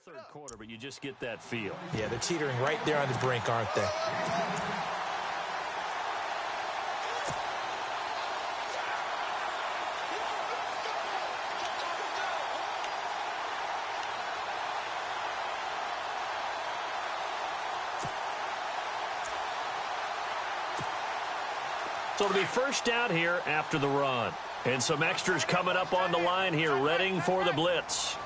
third quarter, but you just get that feel. Yeah, they're teetering right there on the brink, aren't they? So it'll be first down here after the run. And some extras coming up on the line here, readying for the blitz.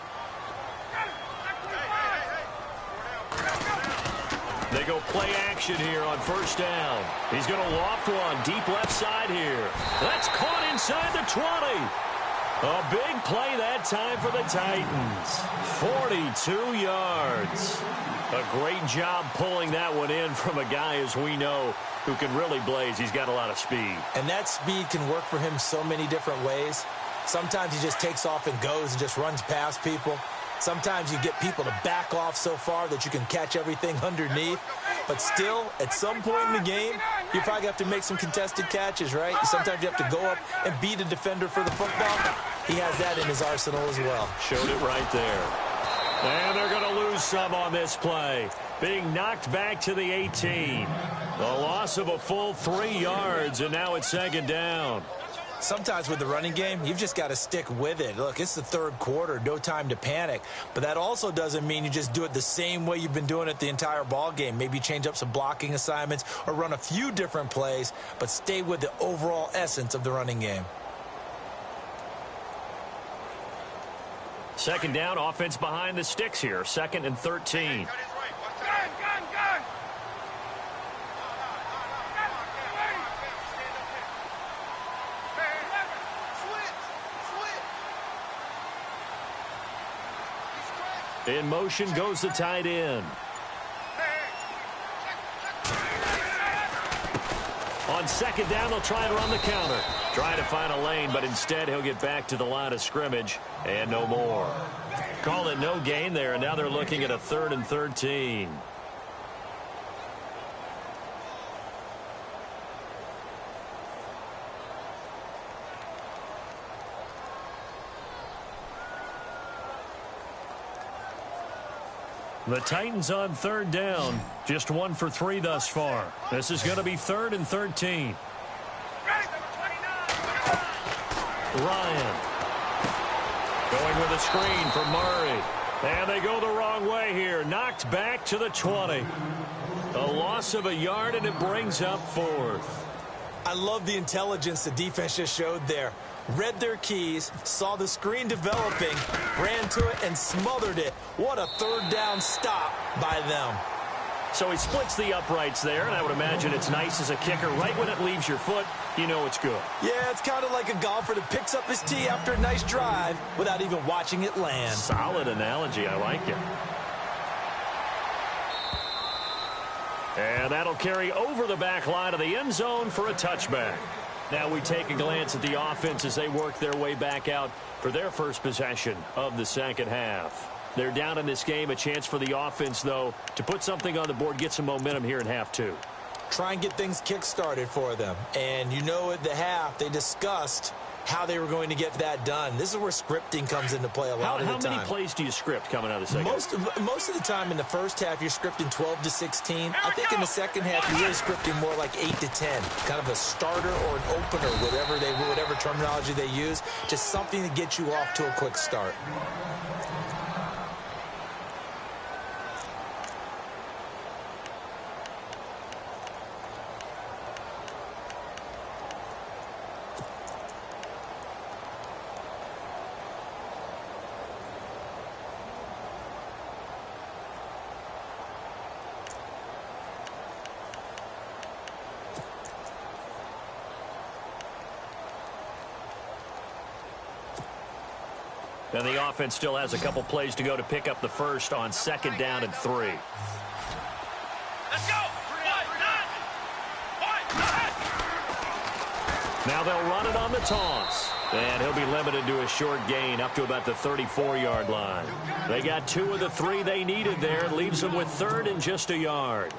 They go play action here on first down. He's going to loft one deep left side here. That's caught inside the 20. A big play that time for the Titans. 42 yards. A great job pulling that one in from a guy, as we know, who can really blaze. He's got a lot of speed. And that speed can work for him so many different ways. Sometimes he just takes off and goes and just runs past people. Sometimes you get people to back off so far that you can catch everything underneath. But still, at some point in the game, you probably have to make some contested catches, right? Sometimes you have to go up and beat a defender for the football. He has that in his arsenal as well. Showed it right there. And they're going to lose some on this play. Being knocked back to the 18. The loss of a full 3 yards, and now it's second down. Sometimes with the running game, you've just got to stick with it. Look, it's the third quarter, no time to panic. But that also doesn't mean you just do it the same way you've been doing it the entire ball game. Maybe change up some blocking assignments or run a few different plays, but stay with the overall essence of the running game. Second down, offense behind the sticks here. 2nd and 13. In motion goes the tight end. On second down, they'll try and run the counter. Try to find a lane, but instead he'll get back to the line of scrimmage and no more. Call it no gain there, and now they're looking at a 3rd and 13. The Titans on 3rd down. Just 1 for 3 thus far. This is going to be 3rd and 13. Ryan. Going with a screen for Murray. And they go the wrong way here. Knocked back to the 20. A loss of a yard, and it brings up 4th. I love the intelligence the defense just showed there. Read their keys, saw the screen developing, ran to it, and smothered it. What a 3rd down stop by them. So he splits the uprights there, and I would imagine it's nice as a kicker. Right when it leaves your foot, you know it's good. Yeah, it's kind of like a golfer that picks up his tee after a nice drive without even watching it land. Solid analogy. I like it. And that'll carry over the back line of the end zone for a touchback. Now we take a glance at the offense as they work their way back out for their first possession of the second half. They're down in this game. A chance for the offense, though, to put something on the board, get some momentum here in half 2. Try and get things kick-started for them. And you know at the half, they discussed how they were going to get that done. This is where scripting comes into play a lot of the time. How many plays do you script coming out of the second half? Most of the time in the first half, you're scripting 12 to 16. I think in the second half, you're really scripting more like 8 to 10. Kind of a starter or an opener, whatever terminology they use. Just something to get you off to a quick start. And the offense still has a couple plays to go to pick up the first on 2nd down and 3. Let's go! Now they'll run it on the toss. And he'll be limited to a short gain up to about the 34-yard line. They got 2 of the 3 they needed there. It leaves them with 3rd and just a yard.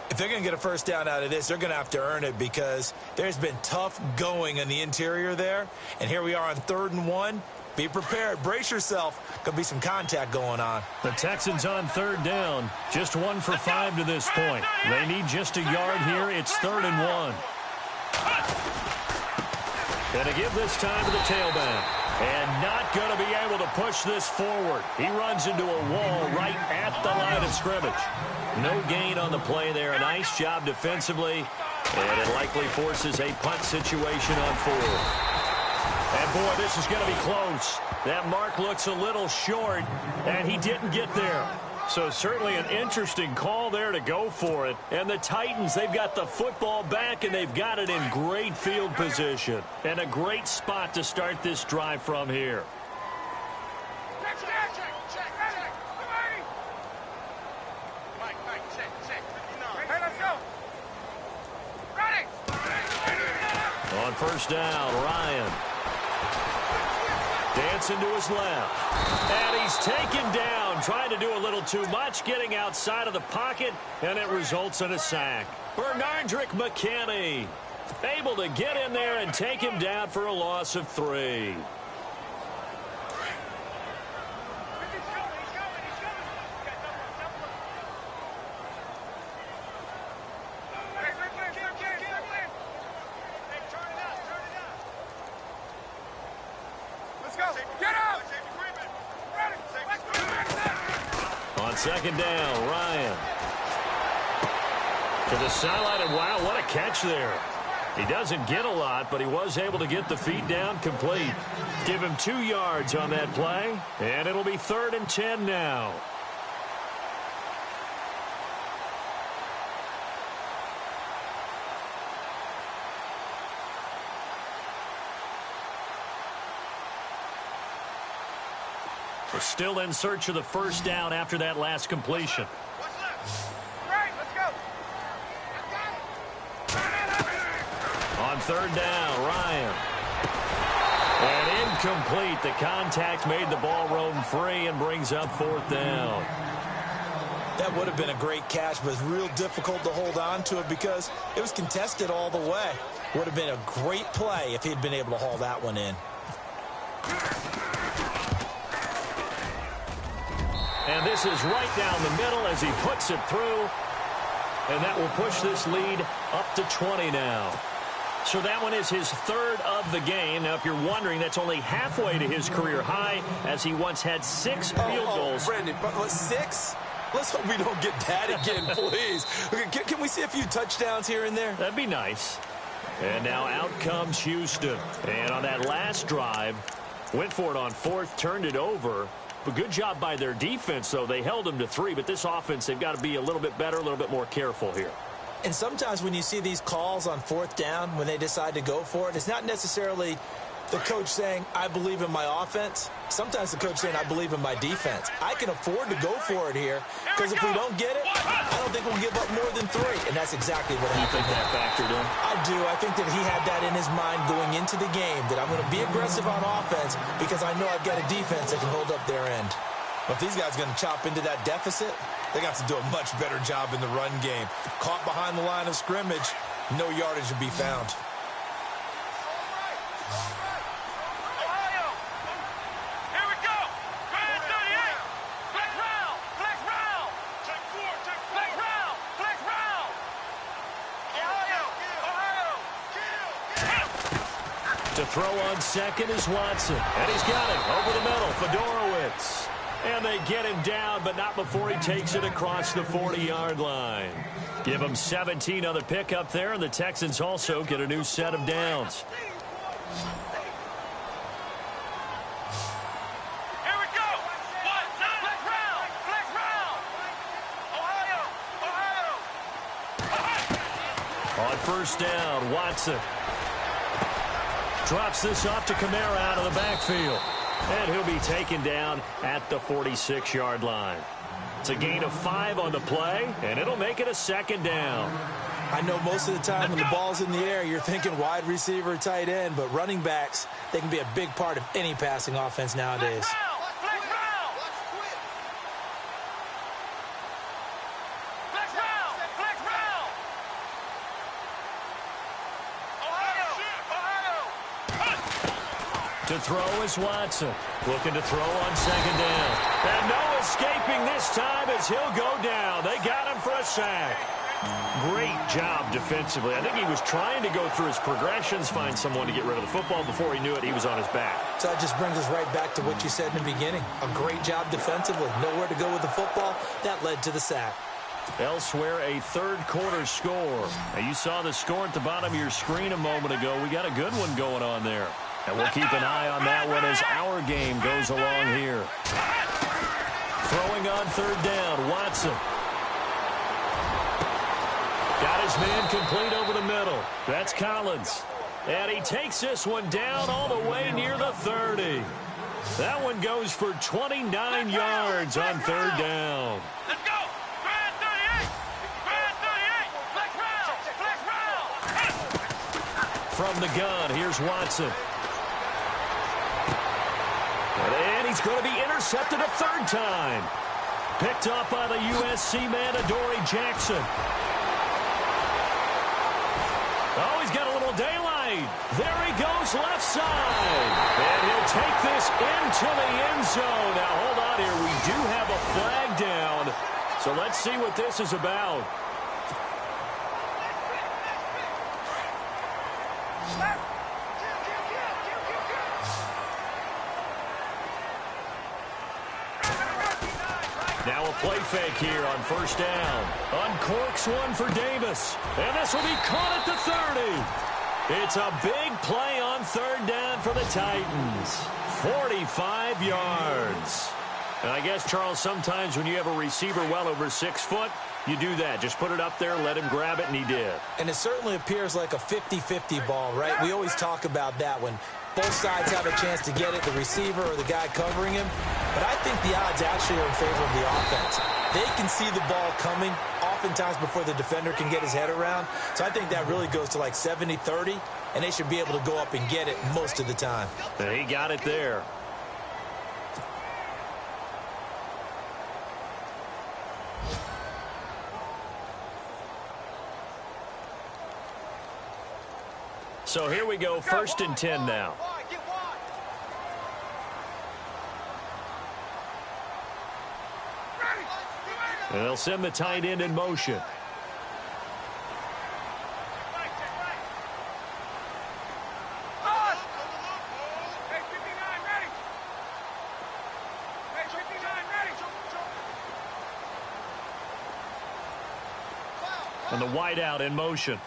If they're going to get a first down out of this, they're going to have to earn it because there's been tough going in the interior there. And here we are on 3rd and 1. Be prepared. Brace yourself. Could be some contact going on. The Texans on third down. Just 1 for 5 to this point. They need just a yard here. It's 3rd and 1. Going to give this time to the tailback. And not going to be able to push this forward. He runs into a wall right at the line of scrimmage. No gain on the play there. A nice job defensively. And it likely forces a punt situation on 4th. And, boy, this is going to be close. That mark looks a little short, and he didn't get there. So certainly an interesting call there to go for it. And the Titans, they've got the football back, and they've got it in great field position. And a great spot to start this drive from here. On first down, Ryan. Dancing to his left. And he's taken down, trying to do a little too much, getting outside of the pocket, and it results in a sack. Bernardrick McKinney able to get in there and take him down for a loss of 3. Second down, Ryan. To the sideline, and wow, what a catch there. He doesn't get a lot, but he was able to get the feet down complete. Give him 2 yards on that play, and it'll be 3rd and 10 now. We're still in search of the first down after that last completion. Right, let's go. On third down, Ryan. And incomplete. The contact made the ball roam free and brings up 4th down. That would have been a great catch, but it's real difficult to hold on to it because it was contested all the way. Would have been a great play if he'd been able to haul that one in. And this is right down the middle as he puts it through. And that will push this lead up to 20 now. So that one is his 3rd of the game. Now, if you're wondering, that's only halfway to his career high, as he once had 6 field goals. Brandon, but 6? Let's hope we don't get that again, please. Can we see a few touchdowns here and there? That'd be nice. And now out comes Houston. And on that last drive, went for it on 4th, turned it over. But good job by their defense, though. They held them to 3, but this offense, they've got to be a little bit better, a little bit more careful here. And sometimes when you see these calls on 4th down, when they decide to go for it, it's not necessarily the coach saying, I believe in my offense. Sometimes the coach saying, I believe in my defense. I can afford to go for it here, because if we don't get it, I don't think we'll give up more than 3. And that's exactly what happened. You think that factored in? I do. I think that he had that in his mind going into the game, that I'm going to be aggressive on offense because I know I've got a defense that can hold up their end. But if these guys are going to chop into that deficit, they got to do a much better job in the run game. Caught behind the line of scrimmage, no yardage to be found. To throw on second is Watson. And he's got it over the middle. Fedorowicz. And they get him down, but not before he takes it across the 40-yard line. Give him 17 on the pickup there, and the Texans also get a new set of downs. Here we go. Flex round. Ohio. On first down, Watson drops this off to Kamara out of the backfield. And he'll be taken down at the 46-yard line. It's a gain of 5 on the play, and it'll make it a 2nd down. I know most of the time when the ball's in the air, you're thinking wide receiver, tight end, but running backs, they can be a big part of any passing offense nowadays. To throw is Watson. Looking to throw on second down. And no escaping this time as he'll go down. They got him for a sack. Great job defensively. I think he was trying to go through his progressions, find someone to get rid of the football. Before he knew it, he was on his back. So that just brings us right back to what you said in the beginning. A great job defensively. Nowhere to go with the football. That led to the sack. Elsewhere, a third-quarter score. Now, you saw the score at the bottom of your screen a moment ago. We got a good one going on there. And we'll keep an eye on that one as our game goes along here. Throwing on third down, Watson. Got his man complete over the middle. That's Collins. And he takes this one down all the way near the 30. That one goes for 29 yards on third down. Let's go. Grand 38. Grand 38. Flex round. Flex round. From the gun, here's Watson. And he's going to be intercepted a third time. Picked up by the USC man, Adoree Jackson. Oh, he's got a little daylight. There he goes left side. And he'll take this into the end zone. Now, hold on here. We do have a flag down. So let's see what this is about. Now a play fake here on first down. Uncorks one for Davis. And this will be caught at the 30. It's a big play on third down for the Titans. 45 yards. And I guess, Charles, sometimes when you have a receiver well over 6 foot, you do that. Just put it up there, let him grab it, and he did. And it certainly appears like a 50-50 ball, right? We always talk about that when both sides have a chance to get it, the receiver or the guy covering him. But I think the odds actually are in favor of the offense. They can see the ball coming oftentimes before the defender can get his head around. So I think that really goes to like 70-30, and they should be able to go up and get it most of the time. And he got it there. So here we go, first and 10 now. And they'll send the tight end in motion. And the wideout in motion.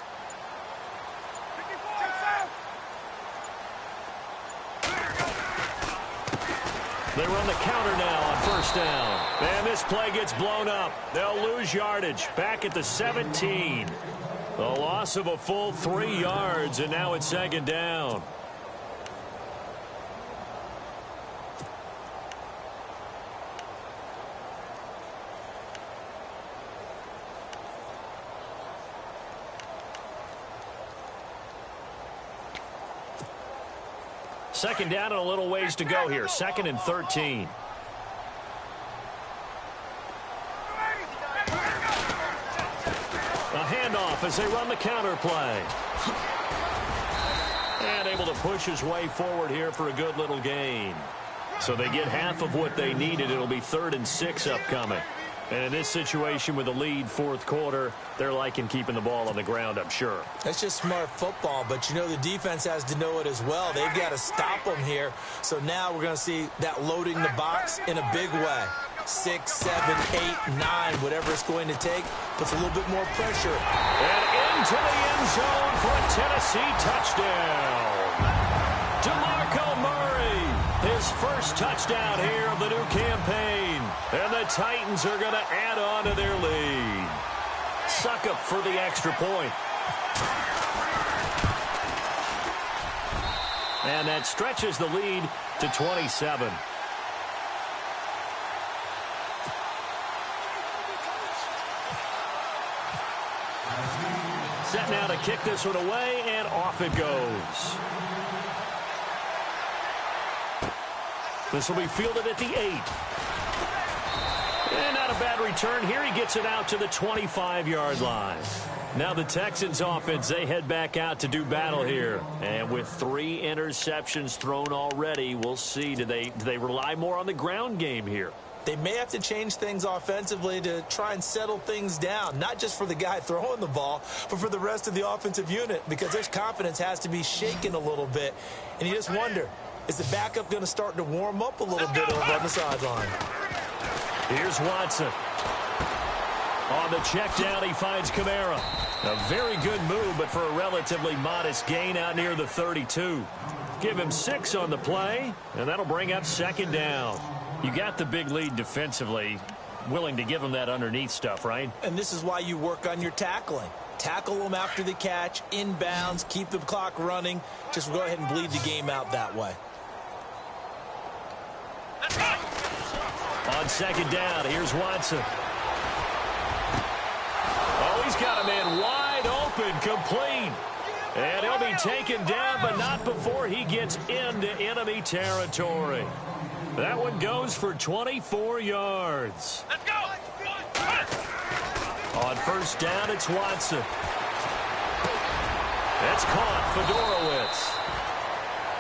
They run the counter now on first down. And this play gets blown up. They'll lose yardage back at the 17. The loss of a full 3 yards, and now it's second down. Second down and a little ways to go here. Second and 13. A handoff as they run the counter play. And able to push his way forward here for a good little gain. So they get half of what they needed. It'll be 3rd and 6 upcoming. And in this situation with the lead fourth quarter, they're liking keeping the ball on the ground, I'm sure. That's just smart football, but you know the defense has to know it as well. They've got to stop them here. So now we're going to see that loading the box in a big way. 6, 7, 8, 9, whatever it's going to take, puts a little bit more pressure. And into the end zone for a Tennessee touchdown. DeMarco Murray, his first touchdown here of the new campaign. And the Titans are going to add on to their lead. Suck up for the extra point. And that stretches the lead to 27. Set now to kick this one away, and off it goes. This will be fielded at the 8. And not a bad return here. He gets it out to the 25-yard line. Now the Texans offense, they head back out to do battle here. And with 3 interceptions thrown already, we'll see. Do they rely more on the ground game here? They may have to change things offensively to try and settle things down, not just for the guy throwing the ball, but for the rest of the offensive unit, because their confidence has to be shaken a little bit. And you just wonder, is the backup going to start to warm up a little bit over on the sideline? Here's Watson. On the check down, he finds Kamara. A very good move, but for a relatively modest gain out near the 32. Give him 6 on the play, and that'll bring up 2nd down. You got the big lead defensively, willing to give him that underneath stuff, right? And this is why you work on your tackling. Tackle them after the catch, inbounds, keep the clock running. Just go ahead and bleed the game out that way. On 2nd down, here's Watson. Oh, he's got a man wide open, complete. And he'll be taken down, but not before he gets into enemy territory. That one goes for 24 yards. Let's go. On 1st down, it's Watson. That's caught, Fedorowicz.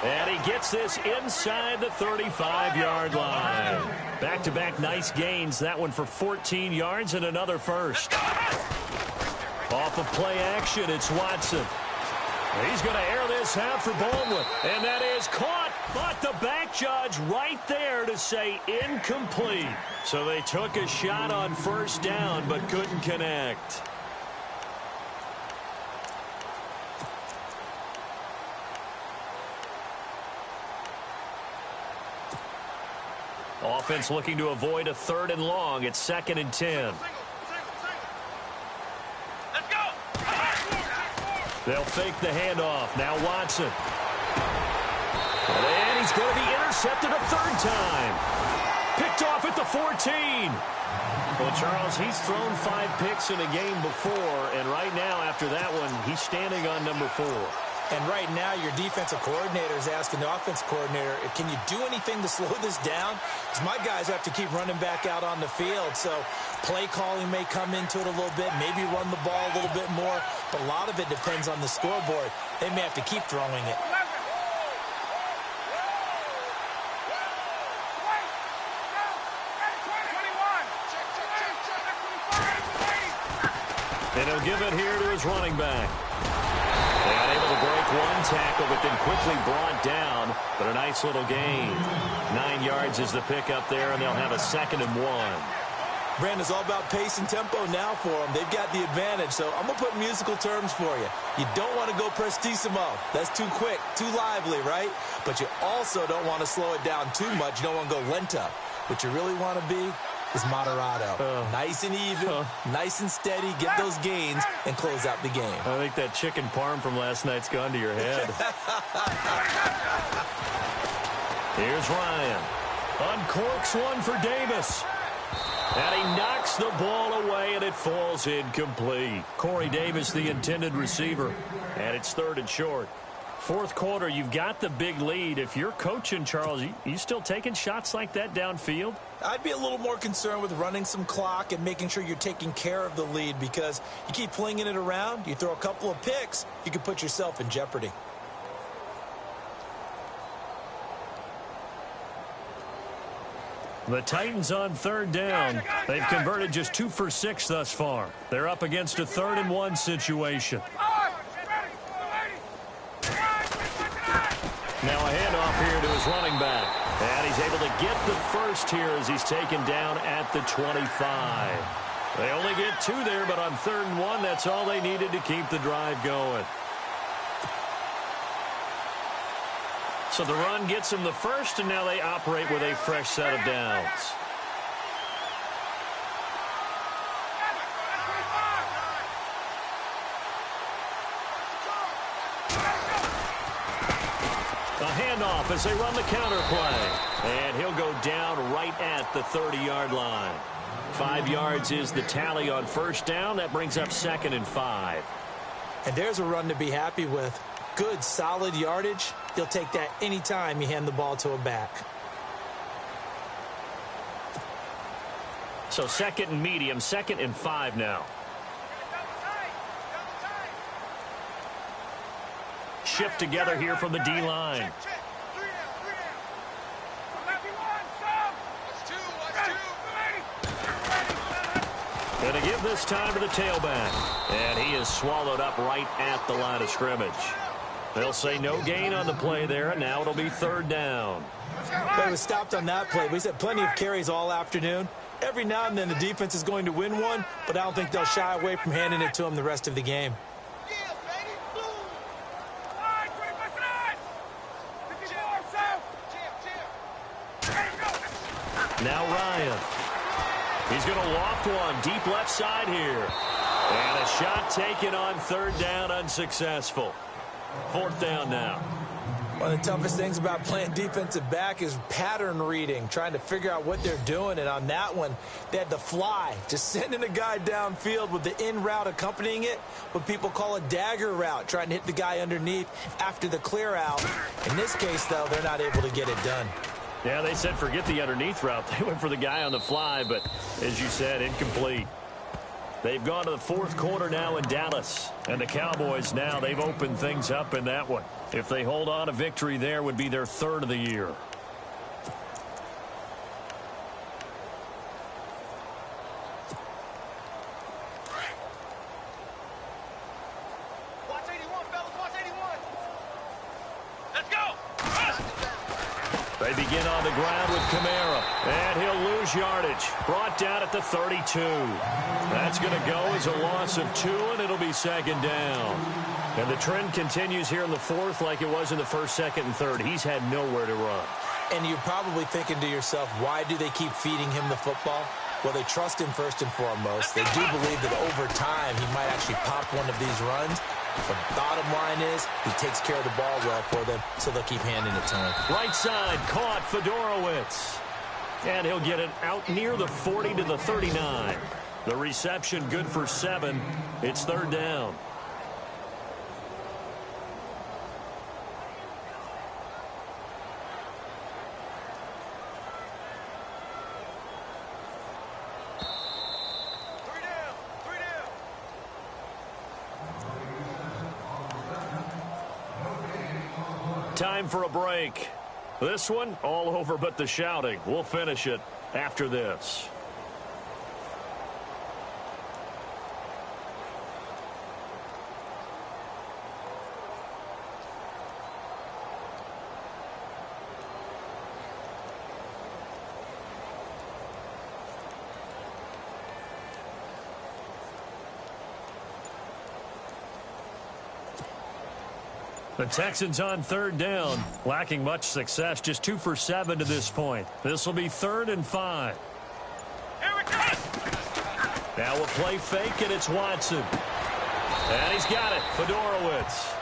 And he gets this inside the 35-yard line. Back-to-back nice gains. That one for 14 yards and another first. Off of play action, it's Watson. He's going to air this out for Baldwin. And that is caught. But the back judge right there to say incomplete. So they took a shot on 1st down but couldn't connect. Offense looking to avoid a 3rd and long. It's 2nd and 10. Let's go. They'll fake the handoff. Now Watson. And he's going to be intercepted a 3rd time. Picked off at the 14. Well, Charles, he's thrown 5 picks in a game before, and right now after that one, he's standing on number 4. And right now, your defensive coordinator is asking the offensive coordinator, can you do anything to slow this down? Because my guys have to keep running back out on the field. So play calling may come into it a little bit, maybe run the ball a little bit more. But a lot of it depends on the scoreboard. They may have to keep throwing it. And he'll give it here to his running back. And able to break one tackle, but then quickly brought down. But a nice little gain. 9 yards is the pickup there, and they'll have a 2nd and 1. Brandon, it's all about pace and tempo now for them. They've got the advantage, so I'm going to put musical terms for you. You don't want to go prestissimo. That's too quick, too lively, right? But you also don't want to slow it down too much. You don't want to go lento. What you really want to be is moderato. Nice and even, nice and steady, get those gains, and close out the game. I think that chicken parm from last night's gone to your head. Here's Ryan. Uncorks one for Davis. And he knocks the ball away, and it falls incomplete. Corey Davis, the intended receiver. And it's 3rd and short. 4th quarter, you've got the big lead. If you're coaching, Charles, you still taking shots like that downfield? I'd be a little more concerned with running some clock and making sure you're taking care of the lead, because you keep flinging it around, you throw a couple of picks, you can put yourself in jeopardy. The Titans on 3rd down. They've converted just 2 for 6 thus far. They're up against a 3rd and 1 situation. Now a handoff here to his running back. And he's able to get the first here as he's taken down at the 25. They only get 2 there, but on 3rd and 1, that's all they needed to keep the drive going. So the run gets them the first, and now they operate with a fresh set of downs. A handoff as they run the counter play. And he'll go down right at the 30-yard line. 5 yards is the tally on 1st down. That brings up 2nd and 5. And there's a run to be happy with. Good, solid yardage. You'll take that anytime you hand the ball to a back. So 2nd and medium, 2nd and 5 now. shift together here from the D-line. Going to give this time to the tailback. And he is swallowed up right at the line of scrimmage. They'll say no gain on the play there, and now it'll be third down. But it was stopped on that play. We said plenty of carries all afternoon. Every now and then the defense is going to win one, but I don't think they'll shy away from handing it to him the rest of the game. Now Ryan. He's going to loft one deep left side here. And a shot taken on third down, unsuccessful. Fourth down now. One of the toughest things about playing defensive back is pattern reading, trying to figure out what they're doing. And on that one, they had the fly, just sending a guy downfield with the in route accompanying it, what people call a dagger route, trying to hit the guy underneath after the clear out. In this case, though, they're not able to get it done. Yeah, they said forget the underneath route. They went for the guy on the fly, but as you said, incomplete. They've gone to the fourth quarter now in Dallas. And the Cowboys now, they've opened things up in that one. If they hold on, a victory there would be their third of the year. Watch 81, fellas, watch 81. Let's go. They begin on the ground with Kamara, and he'll lose yardage. Brought down at the 32. That's going to go as a loss of 2, and it'll be second down. And the trend continues here in the fourth like it was in the first, second, and third. He's had nowhere to run. And you're probably thinking to yourself, why do they keep feeding him the football? Well, they trust him first and foremost. They do believe that over time he might actually pop one of these runs. But bottom line is he takes care of the ball well for them, so they'll keep handing it to him. Right side, caught Fedorowicz. And he'll get it out near the 40 to the 39. The reception good for 7. It's third down. Time for a break. This one, all over but the shouting. We'll finish it after this. The Texans on third down, lacking much success, just 2 for 7 to this point. This will be 3rd and 5. Here we go. Now a play fake, and it's Watson. And he's got it, Fedorowicz.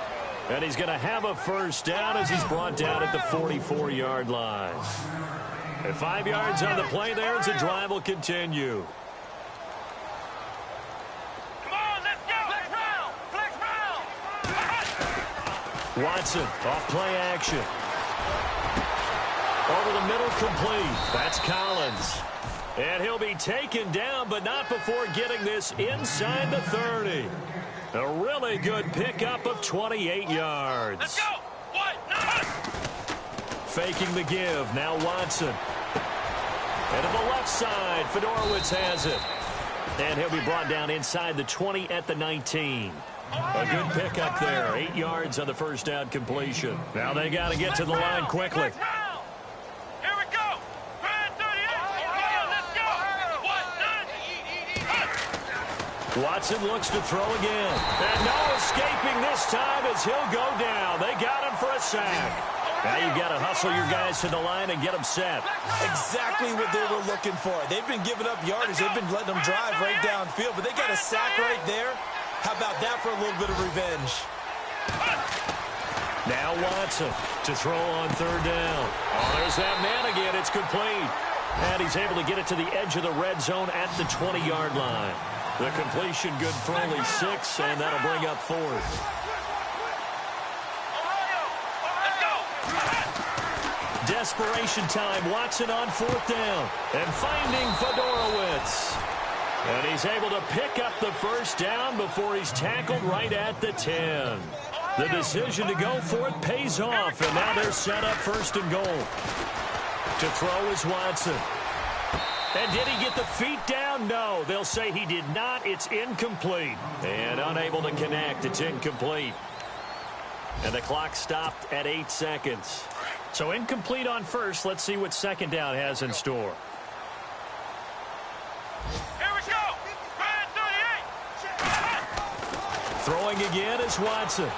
And he's going to have a first down as he's brought down at the 44-yard line. And 5 yards on the play there as the drive will continue. Watson, off play action. Over the middle, complete. That's Collins. And he'll be taken down, but not before getting this inside the 30. A really good pickup of 28 yards. Let's go. What? No. Faking the give. Now Watson. And to the left side, Fedorowicz has it. And he'll be brought down inside the 20 at the 19. A good pickup there. 8 yards on the first down completion. Now they got to get to the line quickly. Here we go. Let's go. Watson looks to throw again. And no escaping this time as he'll go down. They got him for a sack. Now you've got to hustle your guys to the line and get them set. Exactly what they were looking for. They've been giving up yardage. They've been letting them drive right downfield, but they got a sack right there. How about that for a little bit of revenge? Now Watson to throw on third down. Oh, there's that man again. It's complete. And he's able to get it to the edge of the red zone at the 20-yard line. The completion good for only 6, and that'll bring up 4th. Desperation time. Watson on 4th down. And finding Fedorowicz. And he's able to pick up the first down before he's tackled right at the 10. The decision to go for it pays off, and now they're set up first and goal. To throw is Watson. And did he get the feet down? No. They'll say he did not. It's incomplete. And unable to connect. It's incomplete. And the clock stopped at 8 seconds. So incomplete on first. Let's see what second down has in store. Here we go. Red 38. Throwing again is Watson.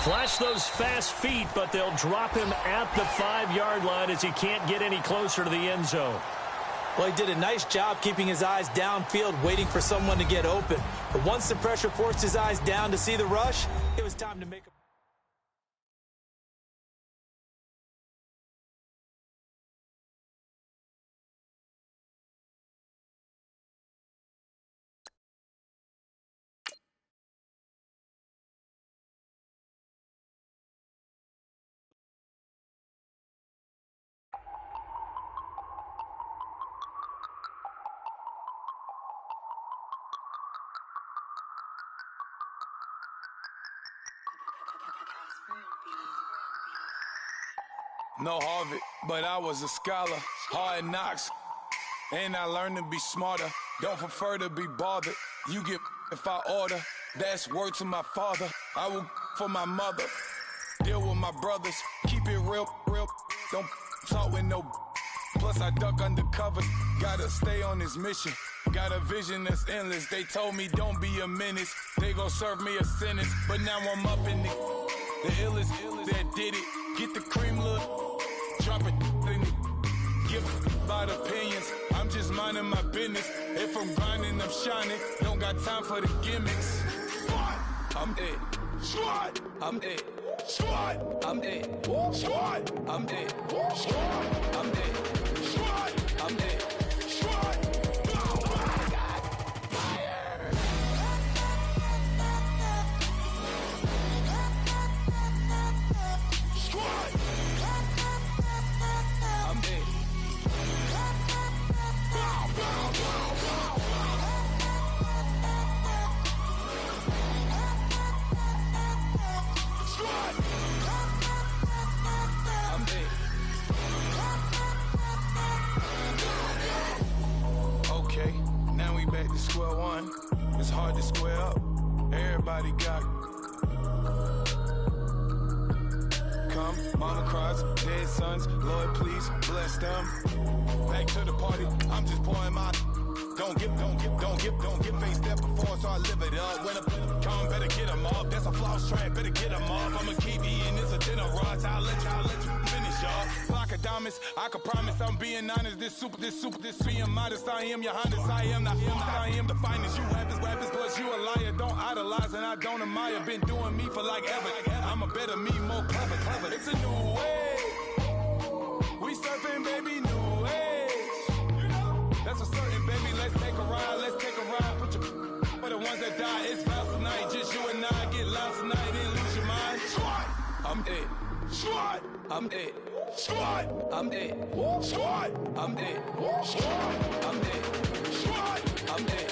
Flash those fast feet, but they'll drop him at the 5-yard line as he can't get any closer to the end zone. Well, he did a nice job keeping his eyes downfield, waiting for someone to get open. But once the pressure forced his eyes down to see the rush, it was time to make a... No Harvard, but I was a scholar. Hard knocks, and I learned to be smarter. Don't prefer to be bothered. You get if I order. That's word to my father. I will for my mother. Deal with my brothers. Keep it real. Don't talk with no. Plus I duck undercover. Gotta stay on this mission. Got a vision that's endless. They told me don't be a menace. They gon' serve me a sentence. But now I'm up in the illest that did it. Get the cream, look, drop it, give about opinions. I'm just minding my business. If I'm grinding, I'm shining. Don't got time for the gimmicks. Squad, I'm it. Squad, I'm it. Squad, I'm it. Squad, I'm it. Squad, I'm it. Squad, I'm it. Squad. Okay, now we back to square one. It's hard to square up. Everybody got come, mama cries, dead sons. Lord, please bless them. Back to the party. I'm just pouring my. Don't get face that before, so I live it up. When I come, better get them up. That's a floss track, better get them up. I'ma keep eating this a dinner rush. I'll let you finish up. Flock of diamonds, I can promise I'm being honest. This being modest. I am your highness. I am the finest. You rappers, plus you a liar. Don't idolize and I don't admire. Been doing me for like ever. I'm a better me, more clever. It's a new way. We surfing, baby, new age. That's a certain, baby. Let's take a ride. Put your for the ones that die. It's vows tonight. Just you and I get lost tonight and lose your mind. Squad, I'm it. Squad, I'm it. Squad, I'm it. Squad, I'm it. Squad, I'm it. Squad, I'm it.